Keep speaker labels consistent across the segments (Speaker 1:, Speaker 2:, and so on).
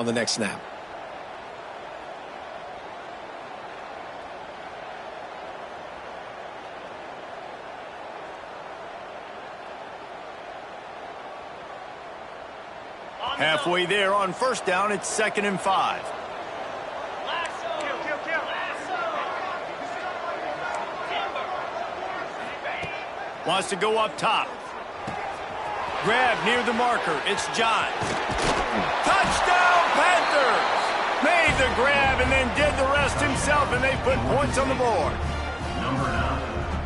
Speaker 1: the next snap.
Speaker 2: Halfway there on first down, it's 2nd and 5. Wants to go up top. Grab near the marker. It's John. Touchdown, Panthers! Made the grab and then did the rest himself, and they put points on the board.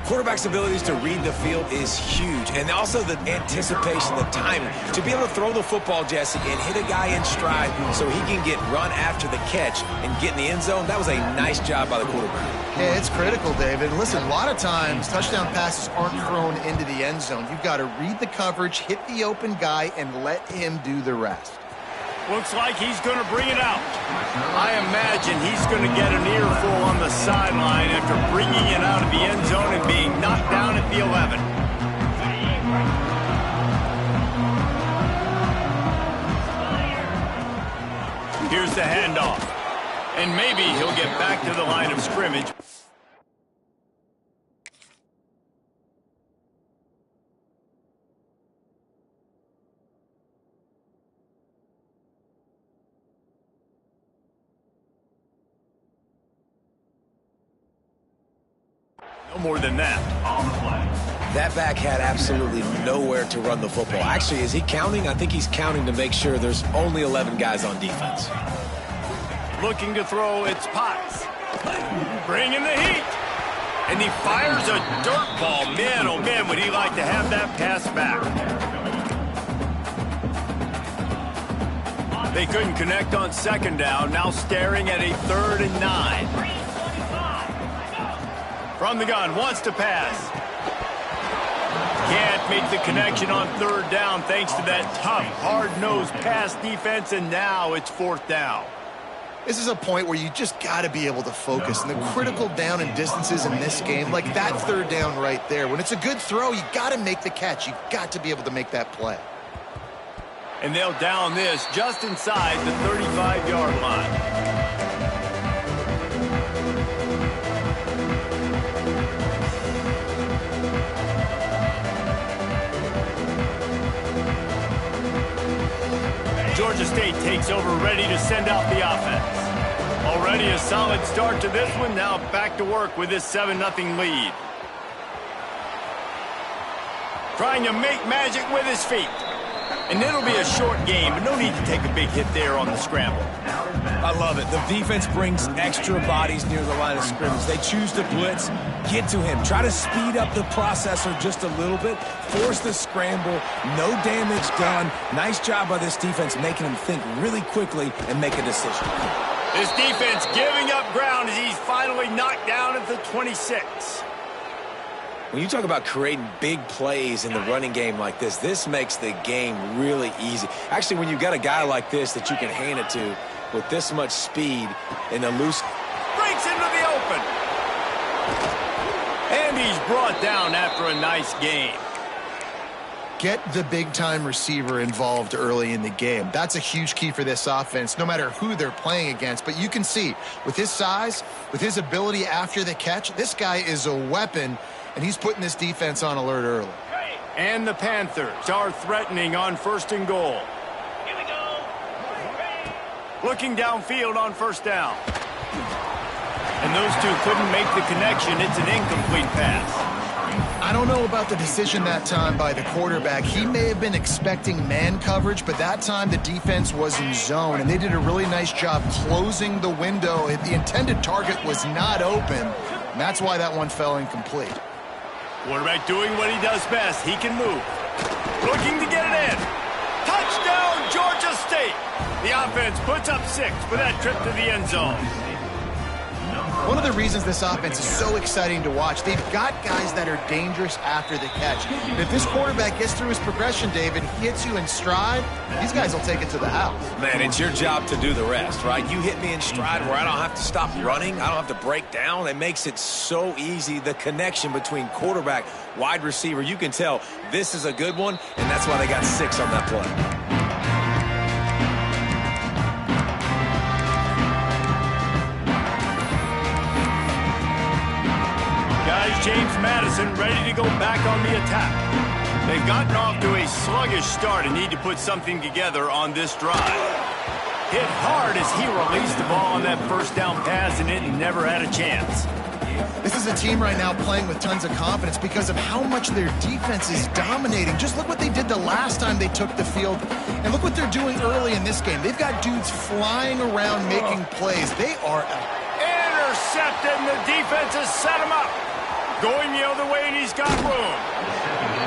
Speaker 1: Quarterback's abilities to read the field is huge, and also the anticipation, the timing. To be able to throw the football, Jesse, and hit a guy in stride so he can get run after the catch and get in the end zone, that was a nice job by the quarterback.
Speaker 3: Yeah, it's critical, David. Listen, a lot of times touchdown passes aren't thrown into the end zone. You've got to read the coverage, hit the open guy, and let him do the rest.
Speaker 2: Looks like he's going to bring it out. I imagine he's going to get an earful on the sideline after bringing it out of the end zone and being knocked down at the 11. Here's the handoff. And maybe he'll get back to the line of scrimmage. No more than that.
Speaker 1: That back had absolutely nowhere to run the football. Actually, is he counting? I think he's counting to make sure there's only 11 guys on defense.
Speaker 2: Looking to throw, it's Potts. Bringing the heat. And he fires a dirt ball. Man, oh man, would he like to have that pass back. They couldn't connect on 2nd down. Now staring at a 3rd and 9. From the gun, wants to pass. Can't make the connection on 3rd down thanks to that tough, hard-nosed pass defense, and now it's 4th down.
Speaker 3: This is a point where you just got to be able to focus. And the critical down and distances in this game, like that 3rd down right there, when it's a good throw, you got to make the catch. You've got to be able to make that play.
Speaker 2: And they'll down this just inside the 35-yard line. Georgia State takes over, ready to send out the offense. Already a solid start to this one. Now back to work with this 7-0 lead. Trying to make magic with his feet. And it'll be a short game, but no need to take a big hit there on the scramble.
Speaker 1: I love it. The defense brings extra bodies near the line of scrimmage. They choose to blitz, get to him, try to speed up the processor just a little bit, force the scramble, no damage done. Nice job by this defense making him think really quickly and make a decision.
Speaker 2: This defense giving up ground as he's finally knocked down at the 26.
Speaker 1: When you talk about creating big plays in the running game like this makes the game really easy. Actually, when you've got a guy like this that you can hand it to with this much speed in the loose.
Speaker 2: Breaks into the open. And he's brought down after a nice game.
Speaker 3: Get the big-time receiver involved early in the game. That's a huge key for this offense, no matter who they're playing against. But you can see, with his size, with his ability after the catch, this guy is a weapon, and he's putting this defense on alert early.
Speaker 2: And the Panthers are threatening on 1st and goal. Here we go. Looking downfield on 1st down. And those two couldn't make the connection. It's an incomplete pass.
Speaker 3: I don't know about the decision that time by the quarterback. He may have been expecting man coverage, but that time the defense was in zone, and they did a really nice job closing the window. The intended target was not open, and that's why that one fell incomplete.
Speaker 2: Quarterback doing what he does best. He can move. Looking to get it in. Touchdown, Georgia State. The offense puts up 6 for that trip to the end zone.
Speaker 3: One of the reasons this offense is so exciting to watch, they've got guys that are dangerous after the catch. And if this quarterback gets through his progression, David, hits you in stride, these guys will take it to the house.
Speaker 1: Man, it's your job to do the rest, right? You hit me in stride where I don't have to stop running. I don't have to break down. It makes it so easy, the connection between quarterback, wide receiver. You can tell this is a good one, and that's why they got 6 on that play.
Speaker 2: James Madison ready to go back on the attack. They've gotten off to a sluggish start and need to put something together on this drive. Hit hard as he released the ball on that first down pass, and it never had a chance.
Speaker 3: This is a team right now playing with tons of confidence because of how much their defense is dominating. Just look what they did the last time they took the field, and look what they're doing early in this game. They've got dudes flying around making plays. They are
Speaker 2: intercepted, and the defense has set him up. Going the other way, and he's got room.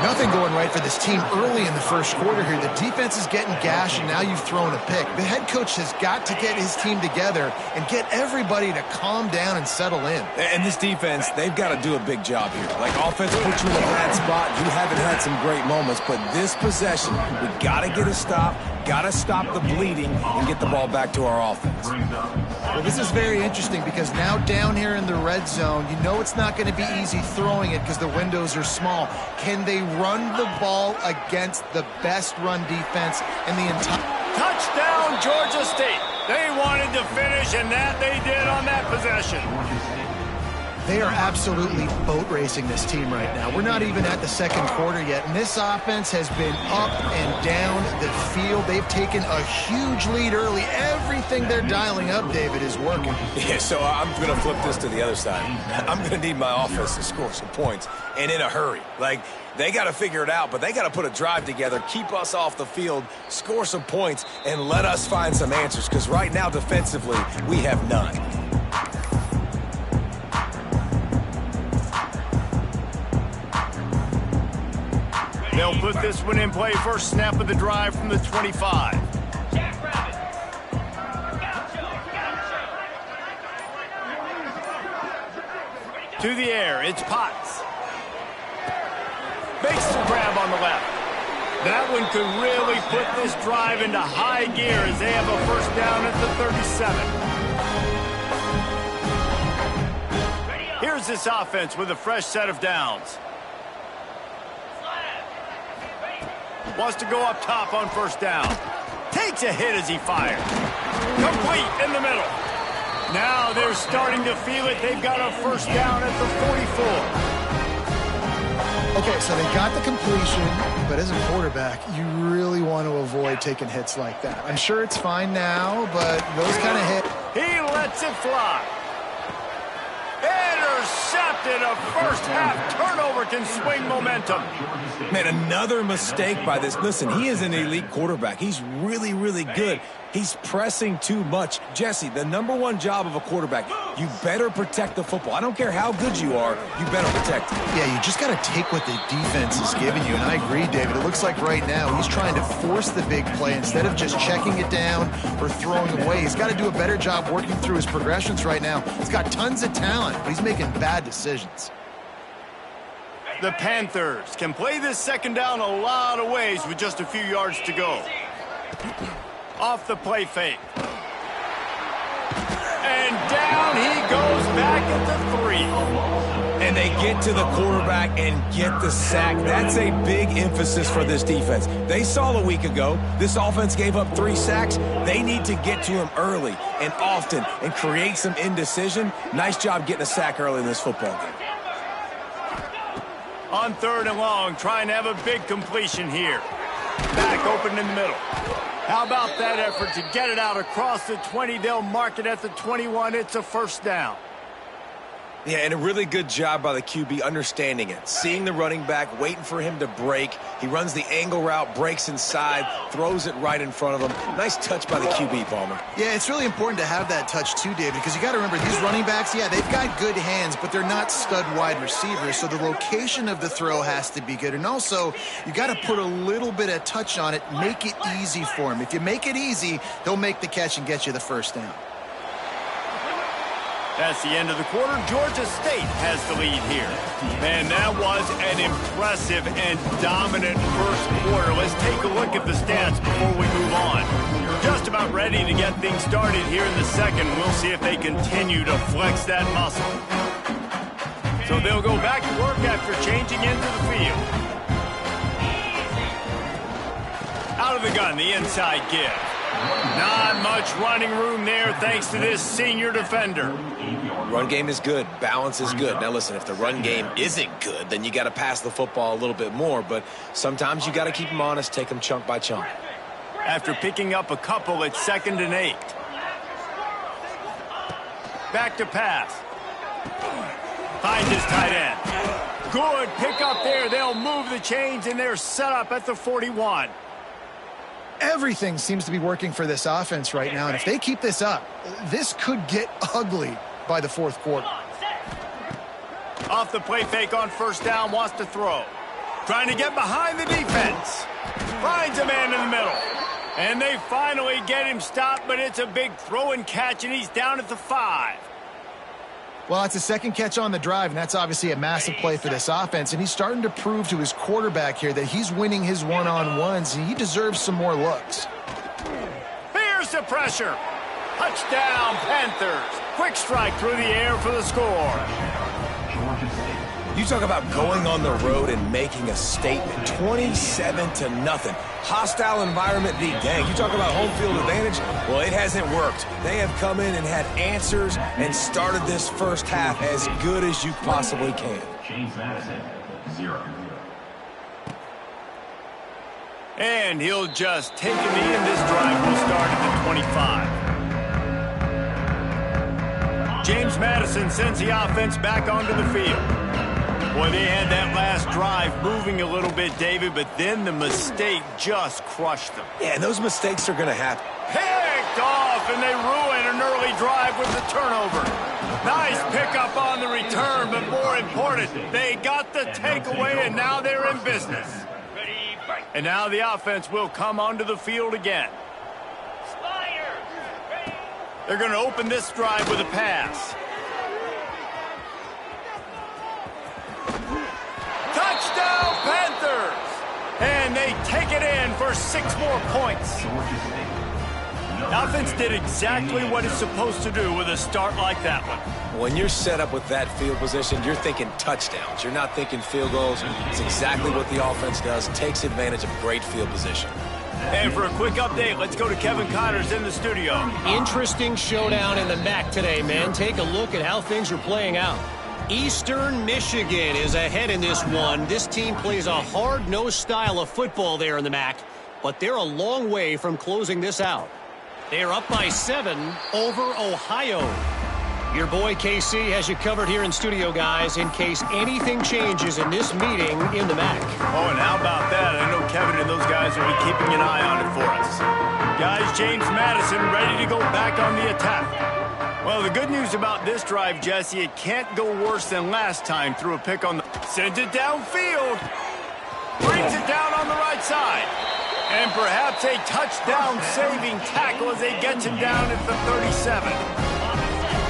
Speaker 3: Nothing going right for this team early in the first quarter here. The defense is getting gashed, and now you've thrown a pick. The head coach has got to get his team together and get everybody to calm down and settle in.
Speaker 1: And this defense, they've got to do a big job here. Like, offense put you in a bad spot. You haven't had some great moments, but this possession, we got to get a stop, got to stop the bleeding, and get the ball back to our offense.
Speaker 3: Well, this is very interesting because now down here in the red zone, you know it's not going to be easy throwing it because the windows are small. Can they run the ball against the best run defense in the entire...
Speaker 2: Touchdown, Georgia State. They wanted to finish, and that they did on that possession.
Speaker 3: They are absolutely boat racing this team right now. We're not even at the second quarter yet, and this offense has been up and down the field. They've taken a huge lead early. Everything they're dialing up, David, is working.
Speaker 1: Yeah, so I'm going to flip this to the other side. I'm going to need my offense to score some points, and in a hurry. Like, they got to figure it out, but they got to put a drive together, keep us off the field, score some points, and let us find some answers, because right now, defensively, we have none.
Speaker 2: They'll put this one in play. First snap of the drive from the 25. To the air, it's Potts. Makes the grab on the left. That one could really put this drive into high gear as they have a first down at the 37. Here's this offense with a fresh set of downs. Wants to go up top on first down. Takes a hit as he fires. Complete in the middle. Now they're starting to feel it. They've got a first down at the 44.
Speaker 3: Okay, so they got the completion, but as a quarterback, you really want to avoid taking hits like that. I'm sure it's fine now, but those kind of hits...
Speaker 2: He lets it fly. Intercepted. A first-half turnover can swing momentum.
Speaker 1: Man, another mistake by this. Listen, he is an elite quarterback. He's really, really good. He's pressing too much. Jesse, the #1 job of a quarterback, you better protect the football. I don't care how good you are, you better protect it.
Speaker 3: Yeah, you just got to take what the defense is giving you, and I agree, David. It looks like right now he's trying to force the big play instead of just checking it down or throwing away. He's got to do a better job working through his progressions right now. He's got tons of talent, but he's making bad decisions.
Speaker 2: The Panthers can play this second down a lot of ways with just a few yards to go. Off the play fake. And down he goes back at the 3.
Speaker 1: And they get to the quarterback and get the sack. That's a big emphasis for this defense. They saw a week ago, this offense gave up 3 sacks. They need to get to him early and often and create some indecision. Nice job getting a sack early in this football game.
Speaker 2: On 3rd and long, trying to have a big completion here. Back open in the middle. How about that effort to get it out across the 20? They'll mark it at the 21. It's a first down.
Speaker 1: Yeah, and a really good job by the QB understanding it. Seeing the running back, waiting for him to break. He runs the angle route, breaks inside, throws it right in front of him. Nice touch by the QB, Palmer.
Speaker 3: Yeah, it's really important to have that touch too, David, because you got to remember these running backs, yeah, they've got good hands, but they're not stud wide receivers, so the location of the throw has to be good. And also, you got to put a little bit of touch on it, make it easy for him. If you make it easy, they'll make the catch and get you the first down.
Speaker 2: That's the end of the quarter. Georgia State has the lead here. Man, that was an impressive and dominant first quarter. Let's take a look at the stats before we move on. Just about ready to get things started here in the second. We'll see if they continue to flex that muscle. So they'll go back to work after changing into the field. Out of the gun, the inside give. Not much running room there thanks to this senior defender.
Speaker 1: Run game is good. Balance is good. Now, listen, if the run game isn't good, then you got to pass the football a little bit more. But sometimes you got to keep them honest, take them chunk by chunk.
Speaker 2: After picking up a couple, it's 2nd and 8. Back to pass. Finds his tight end. Good pick up there. They'll move the chains, and they're set up at the 41.
Speaker 3: Everything seems to be working for this offense right now, and if they keep this up, this could get ugly by the 4th quarter.
Speaker 2: Off the play fake on 1st down, wants to throw. Trying to get behind the defense. Finds a man in the middle. And they finally get him stopped, but it's a big throw and catch, and he's down at the 5.
Speaker 3: Well, it's a 2nd catch on the drive, and that's obviously a massive play for this offense, and he's starting to prove to his quarterback here that he's winning his one-on-ones, and he deserves some more looks.
Speaker 2: Here's the pressure. Touchdown, Panthers. Quick strike through the air for the score.
Speaker 1: You talk about going on the road and making a statement. 27-0. Hostile environment be dang. You talk about home field advantage? Well, it hasn't worked. They have come in and had answers and started this first half as good as you possibly can.
Speaker 4: James Madison, 0.
Speaker 2: And he'll just take a knee, and this drive will start at the 25. James Madison sends the offense back onto the field. Boy, they had that last drive moving a little bit, David, but then the mistake just crushed them.
Speaker 1: Yeah, and those mistakes are going to happen.
Speaker 2: Picked off, and they ruin an early drive with the turnover. Nice pickup on the return, but more important, they got the takeaway, and now they're in business. And now the offense will come onto the field again. They're going to open this drive with a pass. Touchdown, Panthers! And they take it in for 6 more points. The offense did exactly what it's supposed to do with a start like that one.
Speaker 1: When you're set up with that field position, you're thinking touchdowns. You're not thinking field goals. It's exactly what the offense does. Takes advantage of great field position.
Speaker 2: And for a quick update, let's go to Kevin Connors in the studio.
Speaker 5: Interesting showdown in the MAC today, man. Take a look at how things are playing out. Eastern Michigan is ahead in this one. This team plays a hard-nosed style of football there in the MAC, but they're a long way from closing this out. They're up by 7 over Ohio. Your boy KC has you covered here in studio, guys, in case anything changes in this meeting in the MAC.
Speaker 2: Oh, and how about that? I know Kevin and those guys will be keeping an eye on it for us. Guys, James Madison ready to go back on the attack. Well, the good news about this drive, Jesse, it can't go worse than last time through a pick on the... Sends it downfield. Brings it down on the right side. And perhaps a touchdown-saving tackle as they get him down at the 37.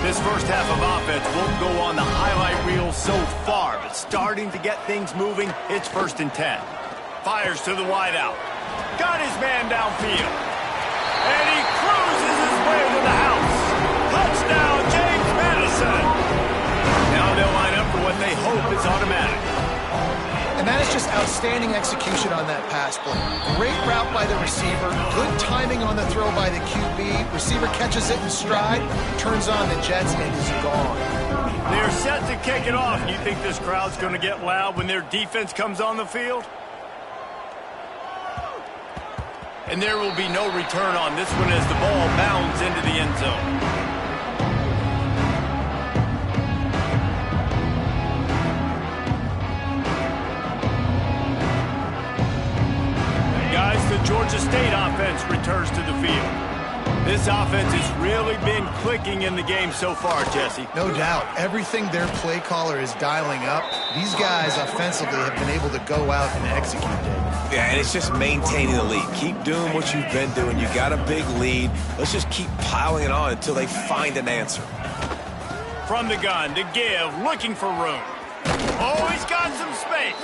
Speaker 2: This first half of offense won't go on the highlight reel so far, but starting to get things moving, it's 1st and 10. Fires to the wideout. Got his man downfield. And he cruises his way to the house. Touchdown, James Madison. Now they'll line up for what they hope is automatic.
Speaker 3: And that is just outstanding execution on that pass play. Great route by the receiver, good timing on the throw by the QB. Receiver catches it in stride, turns on the jets, and is gone.
Speaker 2: They're set to kick it off. You think this crowd's going to get loud when their defense comes on the field? And there will be no return on this one as the ball bounds into the end zone. Guys, the Georgia State offense returns to the field. This offense has really been clicking in the game so far, Jesse.
Speaker 3: No doubt. Everything their play caller is dialing up, these guys offensively have been able to go out and execute it.
Speaker 1: Yeah, and it's just maintaining the lead. Keep doing what you've been doing. You got a big lead. Let's just keep piling it on until they find an answer.
Speaker 2: From the gun to give, looking for room. Oh, he's got some space.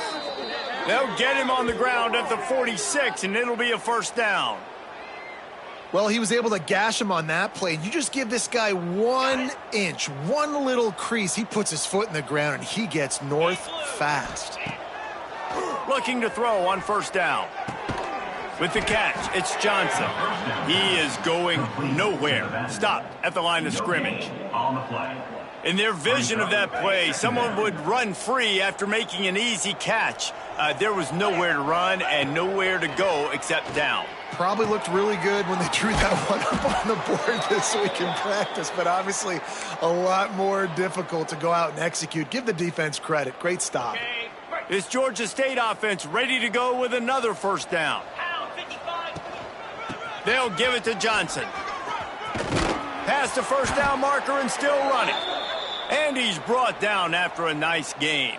Speaker 2: They'll get him on the ground at the 46, and it'll be a 1st down.
Speaker 3: Well, he was able to gash him on that play. You just give this guy 1 inch, one little crease. He puts his foot in the ground, and he gets north fast.
Speaker 2: Looking to throw on 1st down. With the catch, it's Johnson. He is going nowhere. Stopped at the line of scrimmage.
Speaker 4: On the play.
Speaker 2: In their vision of that play, someone would run free after making an easy catch. There was nowhere to run and nowhere to go except down.
Speaker 3: Probably looked really good when they drew that one up on the board this week in practice, but obviously a lot more difficult to go out and execute. Give the defense credit. Great stop.
Speaker 2: This Georgia State offense ready to go with another first down. They'll give it to Johnson. Past the first down marker and still running. And he's brought down after a nice gain.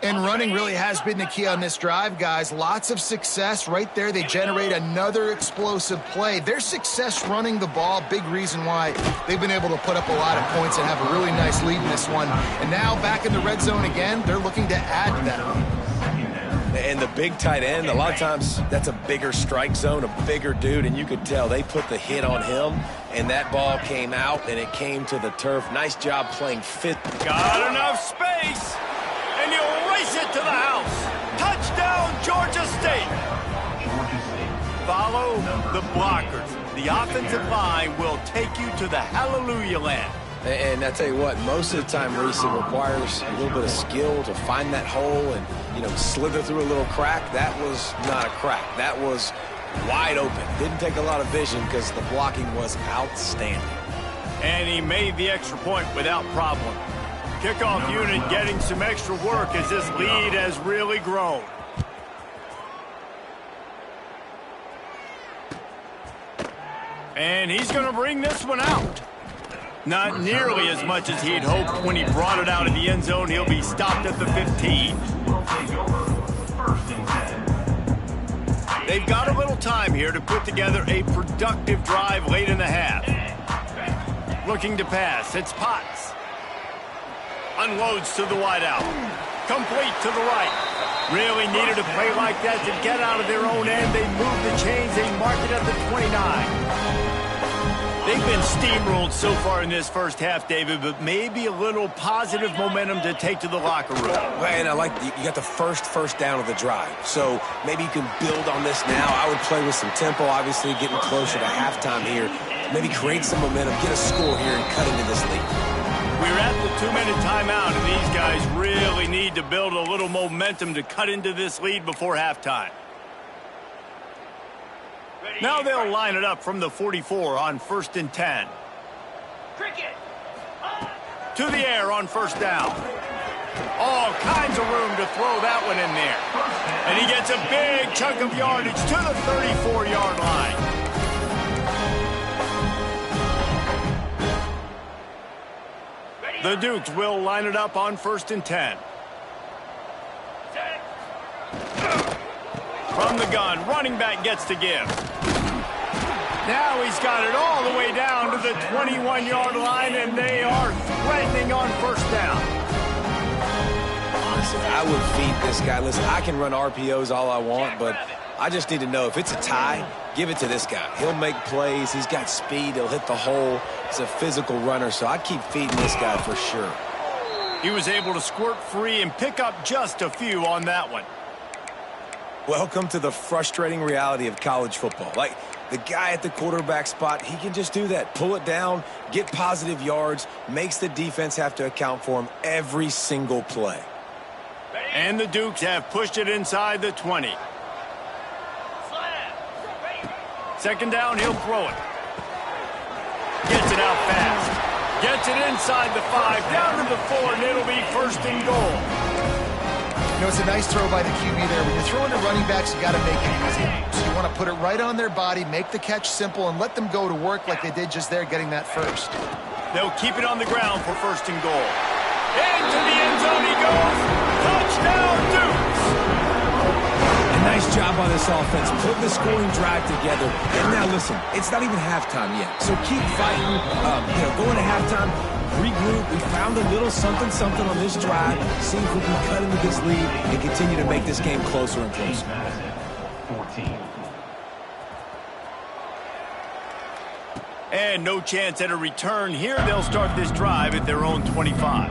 Speaker 3: And running really has been the key on this drive, guys. Lots of success right there. They generate another explosive play. Their success running the ball, big reason why they've been able to put up a lot of points and have a really nice lead in this one. And now back in the red zone again, they're looking to add to that.
Speaker 1: And the big tight end, a lot of times that's a bigger strike zone, a bigger dude, and you could tell they put the hit on him, and that ball came out, and it came to the turf. Nice job playing fit.
Speaker 2: Got enough space, and he'll race it to the house. Touchdown, Georgia State. Follow the blockers. The offensive line will take you to the hallelujah land.
Speaker 1: And I tell you what, most of the time, Reese, it requires a little bit of skill to find that hole and, slither through a little crack. That was not a crack. That was wide open. Didn't take a lot of vision because the blocking was outstanding.
Speaker 2: And he made the extra point without problem. Kickoff unit getting some extra work as this lead has really grown. And he's going to bring this one out. Not nearly as much as he'd hoped when he brought it out of the end zone. He'll be stopped at the 15. They've got a little time here to put together a productive drive late in the half. Looking to pass, it's Potts. Unloads to the wideout. Complete to the right. Really needed a play like that to get out of their own end. They move the chains. They mark it at the 29. They've been steamrolled so far in this first half, David, but maybe a little positive momentum to take to the locker room.
Speaker 1: Well, and I like you got the first down of the drive, so maybe you can build on this now. I would play with some tempo, obviously getting closer to halftime here. Maybe create some momentum, get a score here, and cut into this lead.
Speaker 2: We're at the 2-minute timeout, and these guys really need to build a little momentum to cut into this lead before halftime. Now they'll line it up from the 44 on 1st and 10. To the air on first down. All kinds of room to throw that one in there. And he gets a big chunk of yardage to the 34-yard line. The Dukes will line it up on 1st and 10. From the gun, running back gets to give. Now he's got it all the way down to the 21-yard line, and they are threatening on first down.
Speaker 1: Listen, I would feed this guy. Listen, I can run RPOs all I want, but I just need to know if it's a tie, give it to this guy. He'll make plays. He's got speed. He'll hit the hole. He's a physical runner, so I'd keep feeding this guy for sure.
Speaker 2: He was able to squirt free and pick up just a few on that one.
Speaker 1: Welcome to the frustrating reality of college football. Like, the guy at the quarterback spot, he can just do that. Pull it down, get positive yards, makes the defense have to account for him every single play.
Speaker 2: And the Dukes have pushed it inside the 20. Second down, he'll throw it. Gets it out fast. Gets it inside the 5, down to the 4, and it'll be 1st and goal.
Speaker 3: It's a nice throw by the QB there. When you're throwing to running backs, you got to make it easy. So you want to put it right on their body, make the catch simple, and let them go to work like they did just there, getting that first.
Speaker 2: They'll keep it on the ground for 1st and goal. Into the end zone he goes. Touchdown, Dukes!
Speaker 1: A nice job by this offense, putting the scoring drive together. And now listen, it's not even halftime yet. So keep fighting, going to halftime. Regroup. We found a little something on this drive. See if we can cut into this lead and continue to make this game closer and closer.
Speaker 4: 14.
Speaker 2: And no chance at a return here. They'll start this drive at their own 25.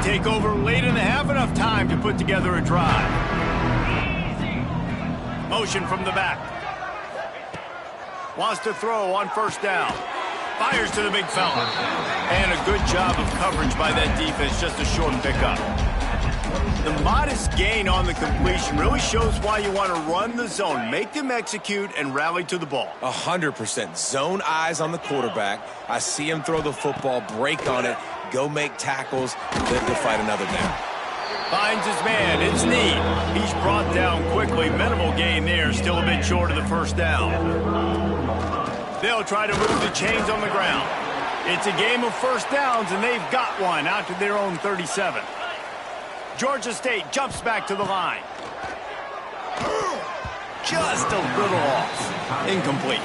Speaker 2: take over late in the half, enough time to put together a drive. Motion from the back. Wants to throw on first down. Fires to the big fella. And a good job of coverage by that defense, just a short pickup. The modest gain on the completion really shows why you want to run the zone, make them execute, and rally to the ball.
Speaker 1: 100%. Zone eyes on the quarterback. I see him throw the football, break on it, go make tackles, then to fight another down.
Speaker 2: Finds his man. It's Need. He's brought down quickly. Minimal gain there. Still a bit short of the first down. They'll try to move the chains on the ground. It's a game of first downs, and they've got one out to their own 37. Georgia State jumps back to the line. Just a little off. Incomplete.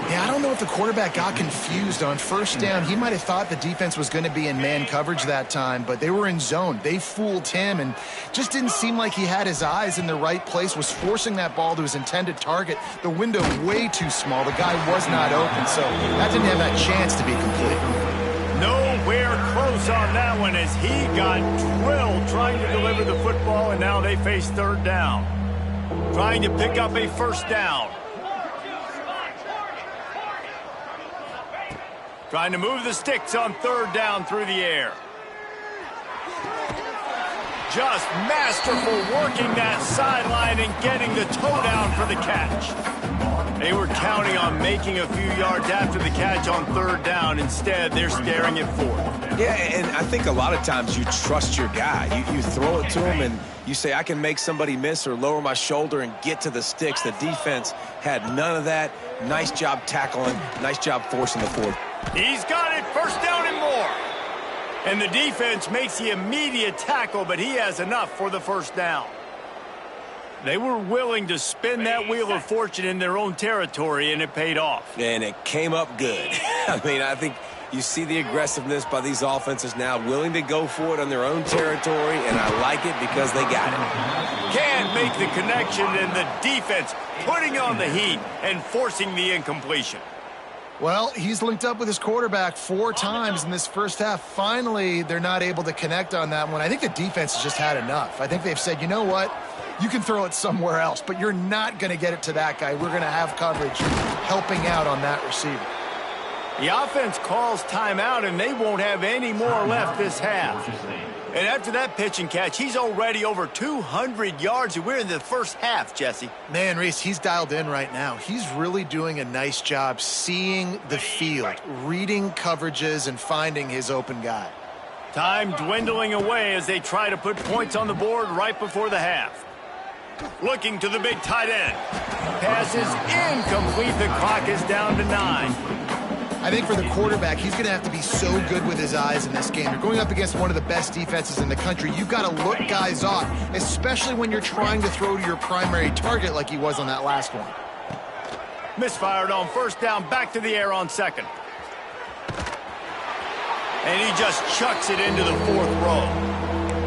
Speaker 3: Yeah, I don't know if the quarterback got confused on first down. He might have thought the defense was going to be in man coverage that time, but they were in zone. They fooled him and just didn't seem like he had his eyes in the right place, was forcing that ball to his intended target. The window way too small. The guy was not open, so that didn't have that chance to be complete.
Speaker 2: Nowhere close on that one as he got drilled trying to deliver the football, and now they face third down. Trying to pick up a first down. Trying to move the sticks on third down through the air. Just masterful working that sideline and getting the toe down for the catch. They were counting on making a few yards after the catch on third down. Instead, they're staring at fourth.
Speaker 1: Yeah, and I think a lot of times you trust your guy. You throw it to him and you say, I can make somebody miss or lower my shoulder and get to the sticks. The defense had none of that. Nice job tackling. Nice job forcing the fourth.
Speaker 2: He's got it, first down and more. And the defense makes the immediate tackle, but he has enough for the first down. They were willing to spin that wheel of fortune in their own territory, and it paid off.
Speaker 1: And it came up good. I mean, I think you see the aggressiveness by these offenses now, willing to go for it on their own territory, and I like it because they got it.
Speaker 2: Can't make the connection, and the defense putting on the heat and forcing the incompletion.
Speaker 3: Well, he's linked up with his quarterback 4 times in this first half. Finally, they're not able to connect on that one. I think the defense has just had enough. I think they've said, you know what? You can throw it somewhere else, but you're not going to get it to that guy. We're going to have coverage helping out on that receiver.
Speaker 2: The offense calls timeout, and they won't have any more left this half. And after that pitch and catch, he's already over 200 yards, and we're in the first half, Jesse.
Speaker 3: Man, Reese, he's dialed in right now. He's really doing a nice job seeing the field, reading coverages, and finding his open guy.
Speaker 2: Time dwindling away as they try to put points on the board right before the half. Looking to the big tight end. Pass is incomplete. The clock is down to 9.
Speaker 3: I think for the quarterback, he's going to have to be so good with his eyes in this game. You're going up against one of the best defenses in the country. You've got to look guys off, especially when you're trying to throw to your primary target like he was on that last one.
Speaker 2: Misfired on first down, back to the air on second. And he just chucks it into the fourth row.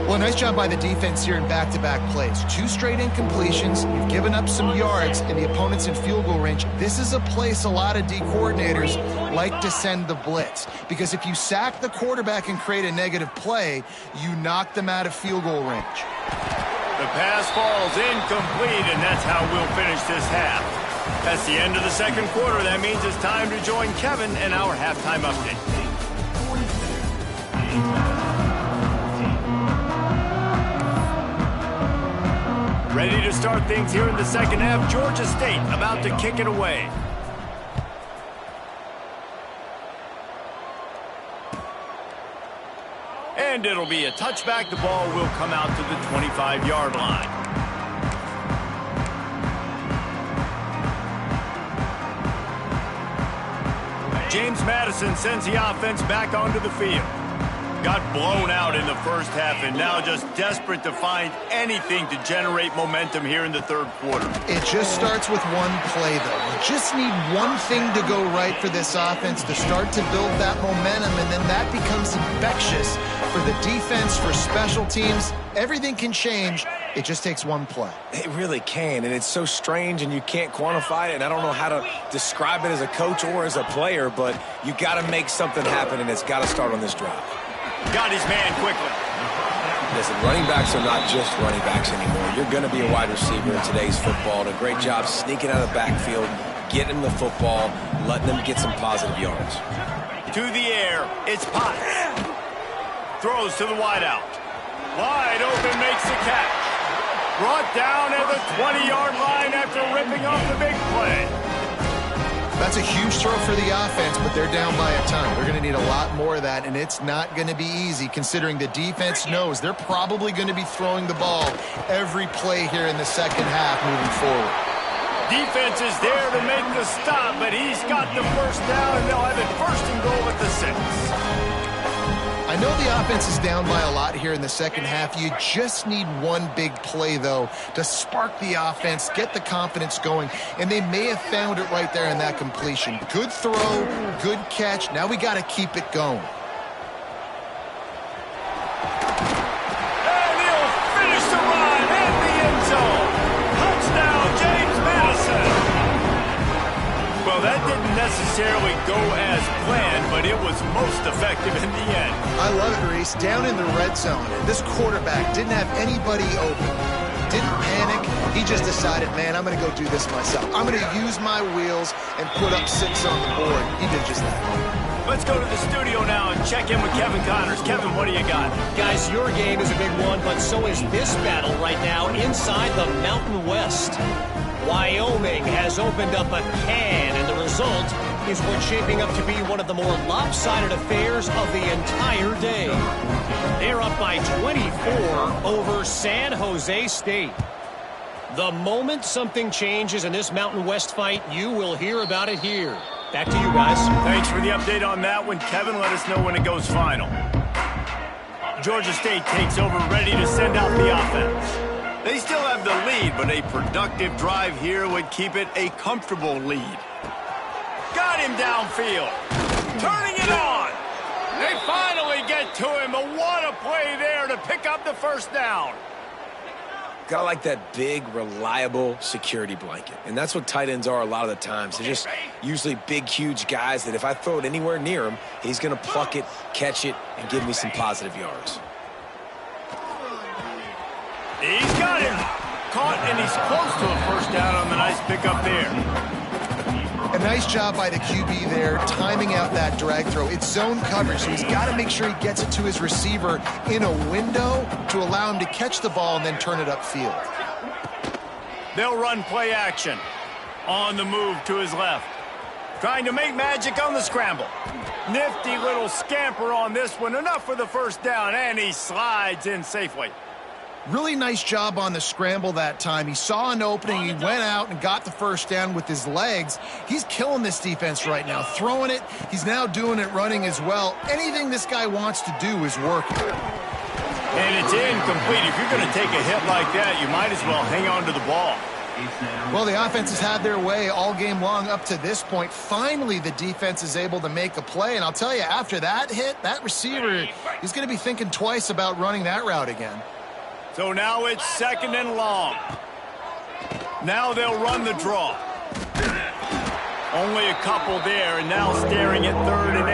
Speaker 3: Well, nice job by the defense here in back-to-back plays. 2 straight incompletions. You've given up some yards, and the opponent's in field goal range. This is a place a lot of D coordinators like to send the blitz, because if you sack the quarterback and create a negative play, you knock them out of field goal range.
Speaker 2: The pass falls incomplete, and that's how we'll finish this half. That's the end of the second quarter. That means it's time to join Kevin and our halftime update. Ready to start things here in the second half. Georgia State about to kick it away. And it'll be a touchback. The ball will come out to the 25-yard line. James Madison sends the offense back onto the field. Got blown out in the first half and now just desperate to find anything to generate momentum here in the third quarter.
Speaker 3: It just starts with one play, though. You just need one thing to go right for this offense to start to build that momentum, and then that becomes infectious for the defense, for special teams. Everything can change. It just takes one play.
Speaker 1: It really can, and it's so strange, and you can't quantify it, and I don't know how to describe it as a coach or as a player, but you got to make something happen, and it's got to start on this drive.
Speaker 2: Got his man quickly.
Speaker 1: Listen, running backs are not just running backs anymore. You're going to be a wide receiver in today's football. And a great job sneaking out of the backfield, getting the football, letting them get some positive yards.
Speaker 2: To the air, it's Potts. Throws to the wideout. Wide open, makes the catch. Brought down at the 20-yard line after ripping off the big play.
Speaker 3: That's a huge throw for the offense, but they're down by a ton. They're going to need a lot more of that, and it's not going to be easy considering the defense knows they're probably going to be throwing the ball every play here in the second half moving forward.
Speaker 2: Defense is there to make the stop, but he's got the first down, and they'll have it first and goal at the 6.
Speaker 3: I know the offense is down by a lot here in the second half. You just need one big play, though, to spark the offense, get the confidence going, and they may have found it right there in that completion. Good throw, good catch. Now we got to keep it going.
Speaker 2: And he'll finish the run in the end zone. Touchdown, James Madison. Well, that didn't necessarily go as planned, but it was most effective in the end.
Speaker 3: I love it, Reese. Down in the red zone, this quarterback didn't have anybody open. Didn't panic. He just decided, man, I'm going to go do this myself. I'm going to use my wheels and put up 6 on the board. He did just that.
Speaker 2: Let's go to the studio now and check in with Kevin Connors. Kevin, what do you got?
Speaker 5: Guys, your game is a big one, but so is this battle right now inside the Mountain West. Wyoming has opened up a can, and the result is what's shaping up to be one of the more lopsided affairs of the entire day. They're up by 24 over San Jose State. The moment something changes in this Mountain West fight, you will hear about it here. Back to you guys.
Speaker 2: Thanks for the update on that one, Kevin. Let us know when it goes final. Georgia State takes over, ready to send out the offense. They still have the lead, but a productive drive here would keep it a comfortable lead. Got him downfield. Turning it on. They finally get to him, but what a play there to pick up the first down.
Speaker 1: Got like that big, reliable security blanket. And that's what tight ends are a lot of the times. They're just usually big, huge guys that if I throw it anywhere near him, he's going to pluck it, catch it, and give me some positive yards.
Speaker 2: He's got him. Caught, and he's close to a first down on the nice pickup there.
Speaker 3: A nice job by the QB there, timing out that drag throw. It's zone coverage, so he's got to make sure he gets it to his receiver in a window to allow him to catch the ball and then turn it upfield.
Speaker 2: They'll run play action. On the move to his left. Trying to make magic on the scramble. Nifty little scamper on this one. Enough for the first down, and he slides in safely.
Speaker 3: Really nice job on the scramble that time. He saw an opening, he went out and got the first down with his legs. He's killing this defense right now, throwing it. He's now doing it running as well. Anything this guy wants to do is working.
Speaker 2: And it's incomplete. If you're going to take a hit like that, you might as well hang on to the ball.
Speaker 3: Well, the offense has had their way all game long up to this point. Finally, the defense is able to make a play. And I'll tell you, after that hit, that receiver, he's going to be thinking twice about running that route again.
Speaker 2: So now it's second and long. Now they'll run the draw. Only a couple there, and now staring at 3rd and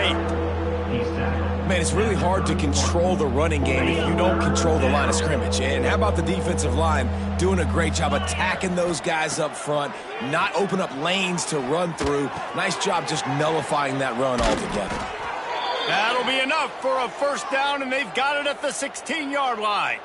Speaker 2: 8.
Speaker 1: Man, it's really hard to control the running game if you don't control the line of scrimmage. And how about the defensive line doing a great job attacking those guys up front, not open up lanes to run through. Nice job just nullifying that run altogether.
Speaker 2: That'll be enough for a first down, and they've got it at the 16-yard line.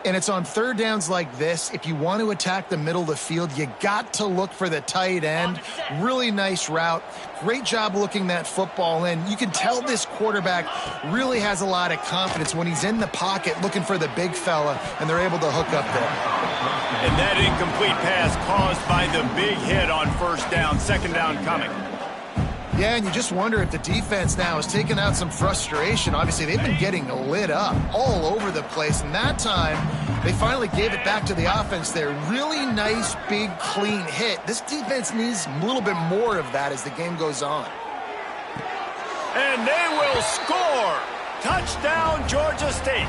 Speaker 3: And it's on third downs like this. If you want to attack the middle of the field, you got to look for the tight end. Really nice route. Great job looking that football in. You can tell this quarterback really has a lot of confidence when he's in the pocket looking for the big fella, and they're able to hook up there.
Speaker 2: And that incomplete pass caused by the big hit on first down. Second down coming.
Speaker 3: Yeah, and you just wonder if the defense now has taken out some frustration. Obviously, they've been getting lit up all over the place, and that time they finally gave it back to the offense there. Really nice, big, clean hit. This defense needs a little bit more of that as the game goes on.
Speaker 2: And they will score. Touchdown, Georgia State.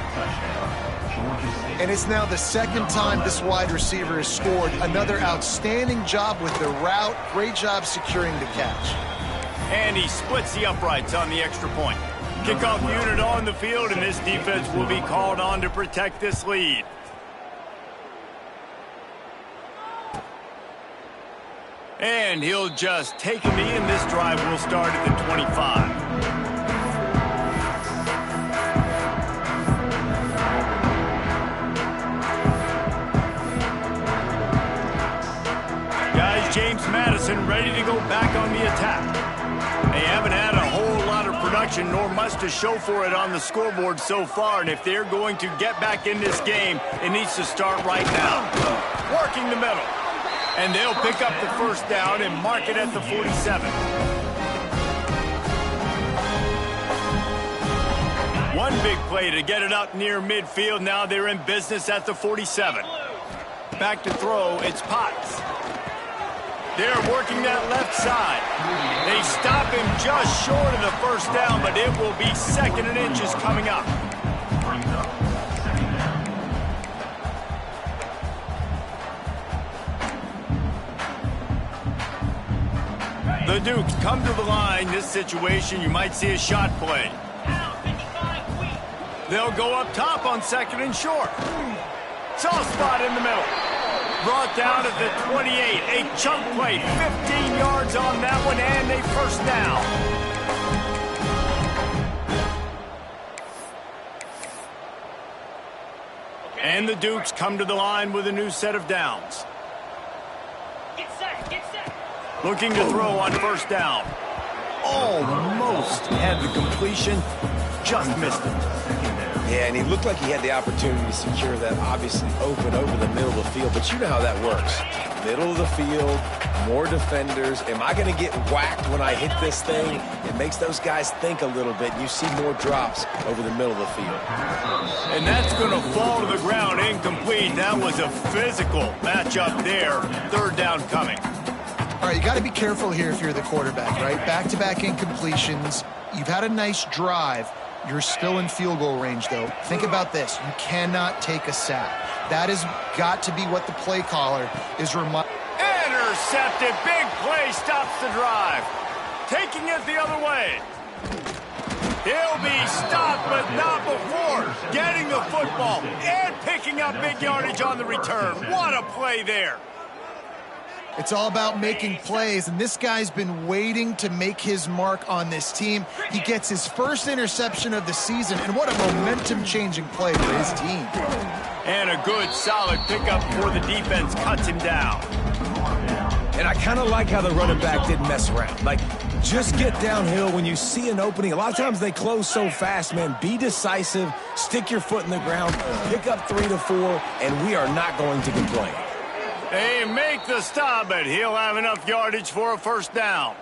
Speaker 3: And it's now the second time this wide receiver has scored. Another outstanding job with the route. Great job securing the catch.
Speaker 2: And he splits the uprights on the extra point. Kickoff unit on the field, and this defense will be called on to protect this lead. And he'll just take a knee, and this drive will start at the 25. Guys, James Madison ready to go back on the attack. They haven't had a whole lot of production, nor much to show for it on the scoreboard so far, and if they're going to get back in this game, it needs to start right now. Working the middle. And they'll pick up the first down and mark it at the 47. One big play to get it up near midfield. Now they're in business at the 47. Back to throw, it's Potts. They're working that left side. They stop him just short of the first down, but it will be 2nd and inches coming up. The Dukes come to the line. This situation, you might see a shot play. They'll go up top on 2nd and short. Soft spot in the middle. Brought down at the 28. A chunk play. 15 yards on that one, and a first down. And the Dukes come to the line with a new set of downs.
Speaker 6: Get set, get set.
Speaker 2: Looking to throw on first down. Almost had the completion. Just missed it.
Speaker 1: Yeah, and he looked like he had the opportunity to secure that, obviously open over the middle of the field, but you know how that works. Middle of the field, more defenders. Am I going to get whacked when I hit this thing? It makes those guys think a little bit. You see more drops over the middle of the field.
Speaker 2: And that's going to fall to the ground incomplete. That was a physical matchup there. 3rd down coming.
Speaker 3: All right, you got to be careful here if you're the quarterback, right? Back-to-back incompletions. You've had a nice drive. You're still in field goal range, though. Think about this. You cannot take a sack. That has got to be what the play caller is reminding.
Speaker 2: Intercepted. Big play stops the drive. Taking it the other way. He'll be stopped, but not before getting the football and picking up big yardage on the return. What a play there.
Speaker 3: It's all about making plays, and this guy's been waiting to make his mark on this team. He gets his first interception of the season, and what a momentum-changing play for his team.
Speaker 2: And a good, solid pickup for the defense cuts him down.
Speaker 1: And I kind of like how the running back didn't mess around. Like, just get downhill when you see an opening. A lot of times they close so fast, man. Be decisive, stick your foot in the ground, pick up 3 to 4, and we are not going to complain.
Speaker 2: They make the stop, but he'll have enough yardage for a first down.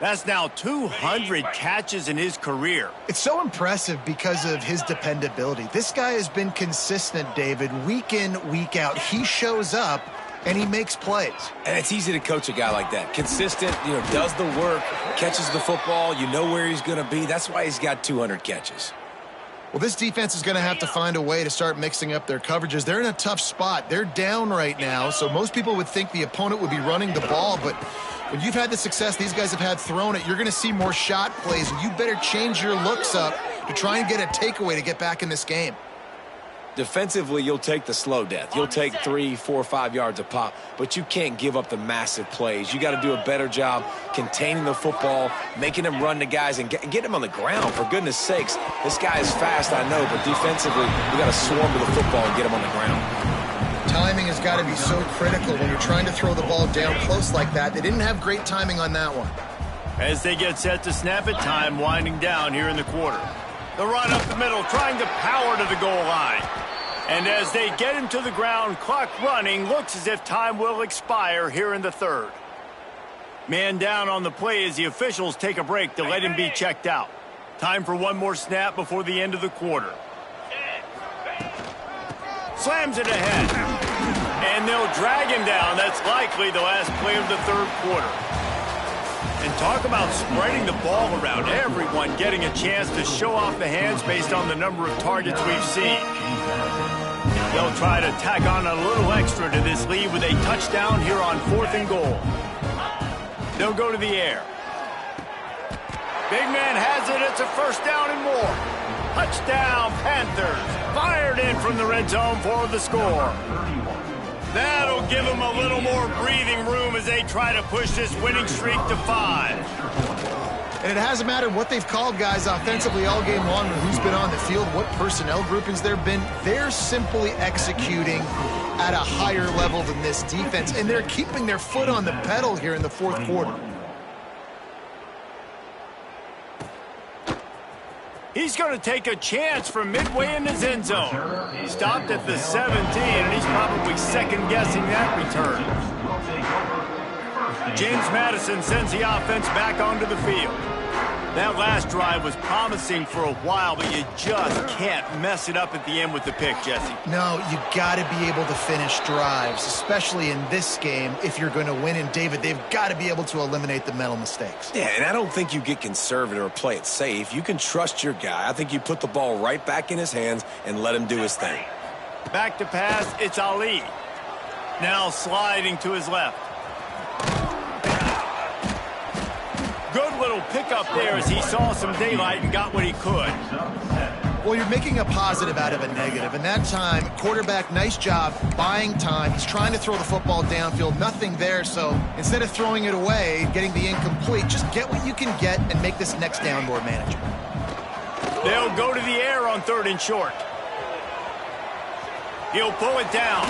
Speaker 2: That's now 200 catches in his career.
Speaker 3: It's so impressive because of his dependability. This guy has been consistent, David, week in, week out. He shows up, and he makes plays.
Speaker 1: And it's easy to coach a guy like that. Consistent, does the work, catches the football, you know where he's going to be. That's why he's got 200 catches.
Speaker 3: Well, this defense is going to have to find a way to start mixing up their coverages. They're in a tough spot. They're down right now, so most people would think the opponent would be running the ball, but when you've had the success these guys have had throwing it, you're going to see more shot plays, and you better change your looks up to try and get a takeaway to get back in this game.
Speaker 1: Defensively, you'll take the slow death. You'll take 3, 4, 5 yards a pop, but you can't give up the massive plays. You got to do a better job containing the football, making them run to guys, and get them on the ground. For goodness sakes, this guy is fast, I know, but defensively, we got to swarm to the football and get him on the ground.
Speaker 3: Timing has got to be so critical when you're trying to throw the ball down close like that. They didn't have great timing on that one.
Speaker 2: As they get set to snap it, time winding down here in the quarter. The run up the middle, trying to power to the goal line. And as they get him to the ground, clock running, looks as if time will expire here in the 3rd. Man down on the play as the officials take a break to let him be checked out. Time for one more snap before the end of the quarter. Slams it ahead. And they'll drag him down. That's likely the last play of the 3rd quarter. And talk about spreading the ball around. Everyone getting a chance to show off the hands based on the number of targets we've seen. They'll try to tack on a little extra to this lead with a touchdown here on 4th and goal. They'll go to the air. Big man has it. It's a first down and more. Touchdown, Panthers. Fired in from the red zone for the score. That'll give them a little more breathing room as they try to push this winning streak to 5.
Speaker 3: And it hasn't mattered what they've called guys offensively all game long or who's been on the field, what personnel groupings there have been. They're simply executing at a higher level than this defense, and they're keeping their foot on the pedal here in the fourth quarter.
Speaker 2: He's going to take a chance from midway in his end zone. Stopped at the 17, and he's probably second-guessing that return. James Madison sends the offense back onto the field. That last drive was promising for a while, but you just can't mess it up at the end with the pick, Jesse.
Speaker 3: No, you got to be able to finish drives, especially in this game if you're going to win. And, David, they've got to be able to eliminate the mental mistakes.
Speaker 1: Yeah, and I don't think you get conservative or play it safe. You can trust your guy. I think you put the ball right back in his hands and let him do his thing.
Speaker 2: Back to pass, it's Ali. Now sliding to his left. Good little pickup there as he saw some daylight and got what he could.
Speaker 3: Well, you're making a positive out of a negative. And that time, quarterback, nice job buying time. He's trying to throw the football downfield. Nothing there. So instead of throwing it away, getting the incomplete, just get what you can get and make this next down more manageable.
Speaker 2: They'll go to the air on 3rd and short. He'll pull it down.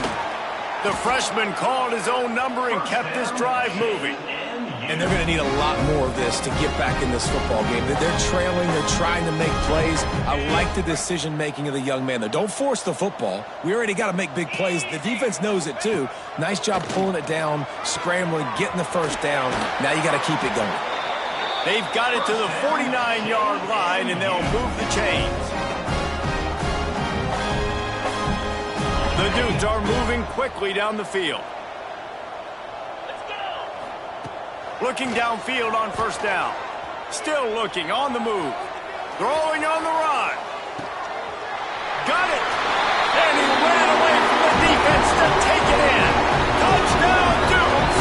Speaker 2: The freshman called his own number and kept this drive moving.
Speaker 1: And they're going to need a lot more of this to get back in this football game. They're trailing. They're trying to make plays. I like the decision-making of the young man, though. Don't force the football. We already got to make big plays. The defense knows it, too. Nice job pulling it down, scrambling, getting the first down. Now you got to keep it going.
Speaker 2: They've got it to the 49-yard line, and they'll move the chains. The Dudes are moving quickly down the field. Looking downfield on 1st down. Still looking on the move. Throwing on the run. Got it. And he ran away from the defense to take it in. Touchdown, Dudes.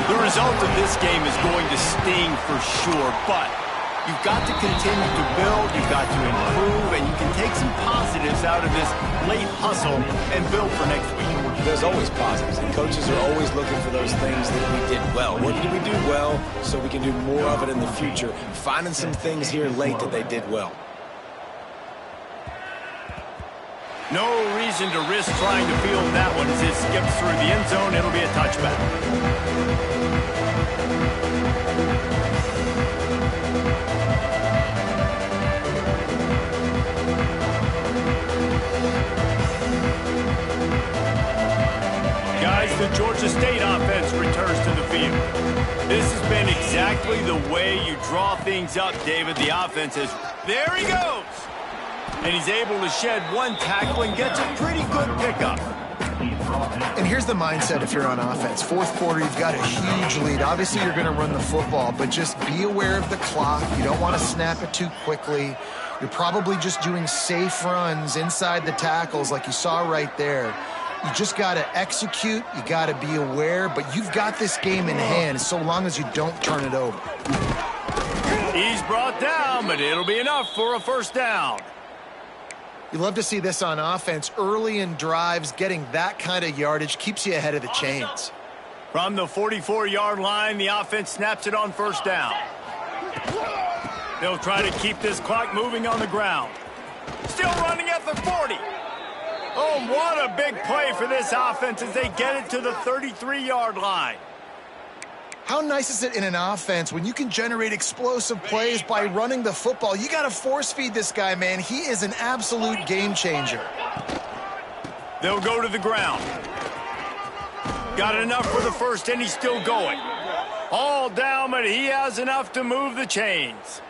Speaker 2: The result of this game is going to sting for sure, but you've got to continue to build, you've got to improve, and you can take some positives out of this late hustle and build for next week.
Speaker 1: There's always positives, and coaches are always looking for those things that we did well. What did we do well so we can do more of it in the future? Finding some things here late that they did well.
Speaker 2: No reason to risk trying to field that one as it skips through the end zone. It'll be a touchback. The Georgia State offense returns to the field. This has been exactly the way you draw things up, David. The offense is, there he goes. And he's able to shed one tackle and gets a pretty good pickup.
Speaker 3: And here's the mindset if you're on offense. Fourth quarter, you've got a huge lead. Obviously, you're going to run the football, but just be aware of the clock. You don't want to snap it too quickly. You're probably just doing safe runs inside the tackles like you saw right there. You just got to execute, you got to be aware, but you've got this game in hand so long as you don't turn it over.
Speaker 2: He's brought down, but it'll be enough for a first down.
Speaker 3: You love to see this on offense. Early in drives, getting that kind of yardage keeps you ahead of the chains.
Speaker 2: From the 44-yard line, the offense snaps it on 1st down. They'll try to keep this clock moving on the ground. Still running at the 40. Oh, what a big play for this offense as they get it to the 33-yard line.
Speaker 3: How nice is it in an offense when you can generate explosive plays by running the football? You got to force feed this guy, man. He is an absolute game changer.
Speaker 2: They'll go to the ground. Got enough for the first, and he's still going. All down, but he has enough to move the chains.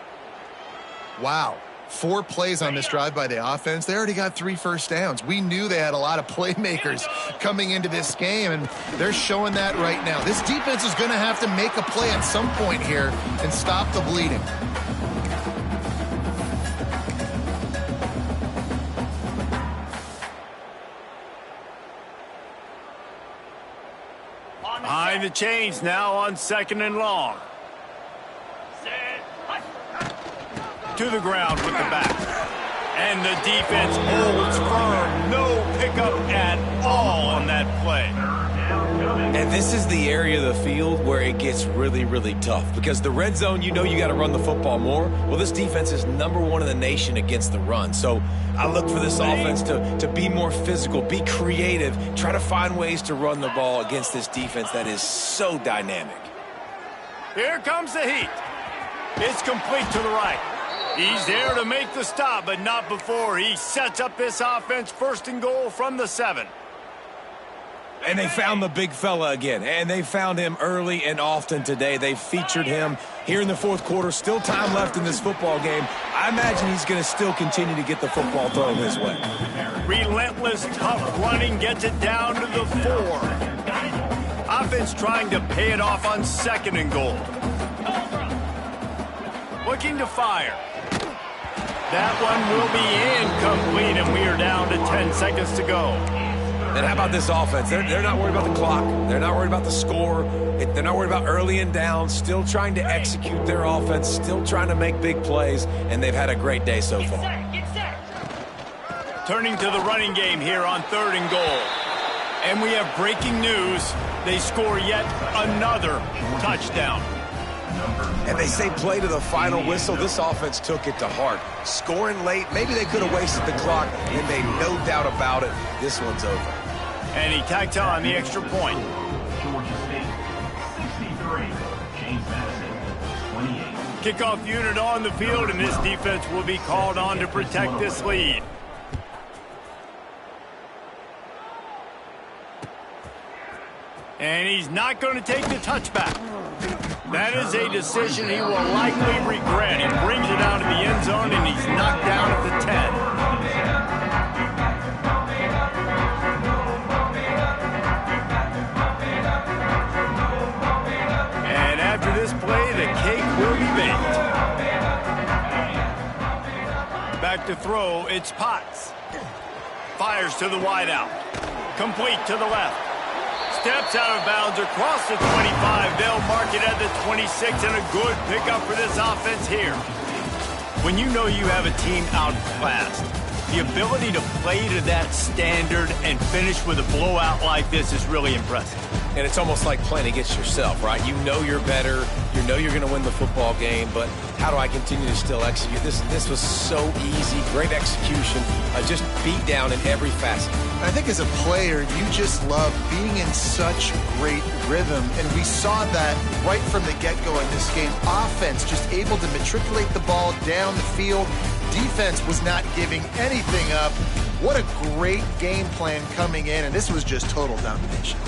Speaker 3: Wow. 4 plays on this drive by the offense. They already got 3 first downs. We knew they had a lot of playmakers coming into this game, and they're showing that right now. This defense is going to have to make a play at some point here and stop the bleeding.
Speaker 2: Behind the chains now on 2nd and long. to the ground with the back. And the defense holds firm. No pickup at all on that play.
Speaker 1: And this is the area of the field where it gets really, really tough. Because the red zone, you know you got to run the football more. Well, this defense is #1 in the nation against the run. So I look for this offense to be more physical, be creative, try to find ways to run the ball against this defense that is so dynamic.
Speaker 2: Here comes the heat. It's complete to the right. He's there to make the stop, but not before he sets up this offense 1st and goal from the 7.
Speaker 1: And they found the big fella again, and they found him early and often today. They featured him here in the 4th quarter. Still time left in this football game. I imagine he's going to still continue to get the football thrown his way.
Speaker 2: Relentless, tough running gets it down to the 4. Offense trying to pay it off on 2nd and goal. Looking to fire. That one will be incomplete, and we are down to 10 seconds to go.
Speaker 1: And how about this offense? They're not worried about the clock. They're not worried about the score. They're not worried about early and down. Still trying to execute their offense. Still trying to make big plays. And they've had a great day so far.
Speaker 2: Turning to the running game here on 3rd and goal. And we have breaking news. They score yet another touchdown.
Speaker 1: And they say play to the final whistle. This offense took it to heart. Scoring late, maybe they could have wasted the clock. They made no doubt about it. This one's over.
Speaker 2: And he tacked on the extra point.
Speaker 4: Georgia State, 63. James Madison, 28.
Speaker 2: Kickoff unit on the field, and this defense will be called on to protect this lead. And he's not going to take the touchback. That is a decision he will likely regret. He brings it down to the end zone, and he's knocked down at the 10. And after this play, the cake will be baked. Back to throw, it's Potts. Fires to the wideout. Complete to the left. Steps out of bounds across the 25. They'll mark it at the 26, and a good pickup for this offense here. When you know you have a team outclassed, the ability to play to that standard and finish with a blowout like this is really impressive.
Speaker 1: And it's almost like playing against yourself, right? You know you're better. You know you're going to win the football game, but how do I continue to still execute? This was so easy. Great execution. Just beat down in every facet.
Speaker 3: I think as a player, you just love being in such great rhythm, and we saw that right from the get-go in this game. Offense just able to matriculate the ball down the field. Defense was not giving anything up. What a great game plan coming in, and this was just total domination.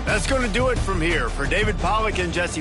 Speaker 2: That's going to do it from here. For David Pollack and Jesse